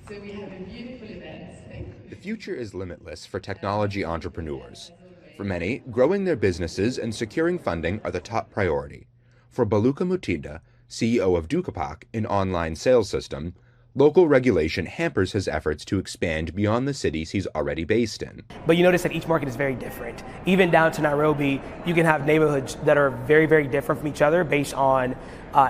So we have a beautiful event. The future is limitless for technology entrepreneurs. For many, growing their businesses and securing funding are the top priority. For Baluka Mutinda, CEO of Dukapak, an online sales system, local regulation hampers his efforts to expand beyond the cities he's already based in. But you notice that each market is very different. Even down to Nairobi, you can have neighborhoods that are very, very different from each other based on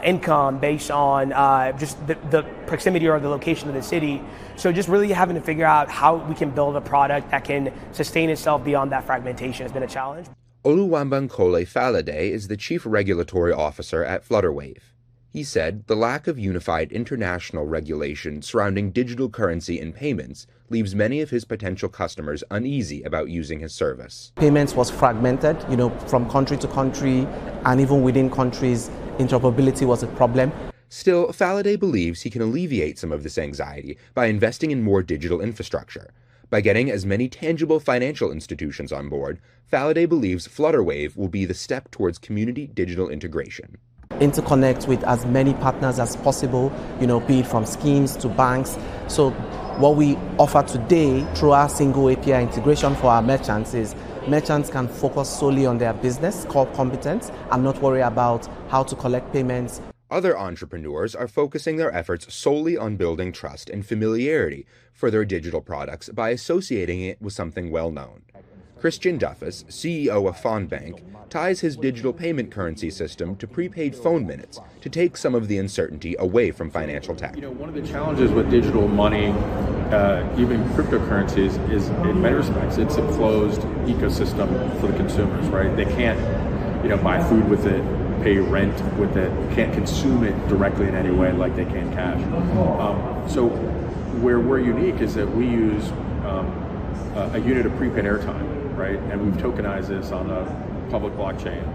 income, based on just the proximity or the location of the city. So just really having to figure out how we can build a product that can sustain itself beyond that fragmentation has been a challenge. Oluwambankole Falade is the Chief Regulatory Officer at Flutterwave. He said the lack of unified international regulation surrounding digital currency and payments leaves many of his potential customers uneasy about using his service. Payments was fragmented, from country to country, and even within countries, interoperability was a problem. Still, Falade believes he can alleviate some of this anxiety by investing in more digital infrastructure. By getting as many tangible financial institutions on board, Falade believes Flutterwave will be the step towards community digital integration. Interconnect with as many partners as possible, be it from schemes to banks. So what we offer today through our single API integration for our merchants is merchants can focus solely on their business core competence and not worry about how to collect payments. Other entrepreneurs are focusing their efforts solely on building trust and familiarity for their digital products by associating it with something well-known. Christian Duffus, CEO of Fondbank, ties his digital payment currency system to prepaid phone minutes to take some of the uncertainty away from financial tech. One of the challenges with digital money, even cryptocurrencies, is in many respects it's a closed ecosystem for the consumers, right? They can't, buy food with it, pay rent with it, can't consume it directly in any way like they can cash. So where we're unique is that we use a unit of prepaid airtime, right? And we've tokenized this on a public blockchain.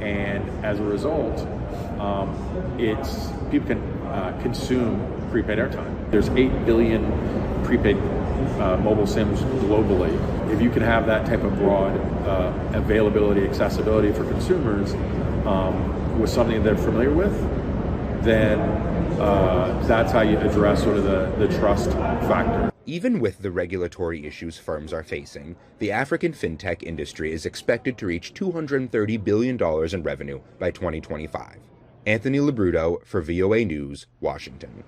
And as a result, people can consume prepaid airtime. There's 8 billion prepaid mobile SIMs globally. If you can have that type of broad availability, accessibility for consumers with something they're familiar with, then that's how you address sort of the trust factor. Even with the regulatory issues firms are facing, the African fintech industry is expected to reach $230 billion in revenue by 2025. Anthony Labruto for VOA News, Washington.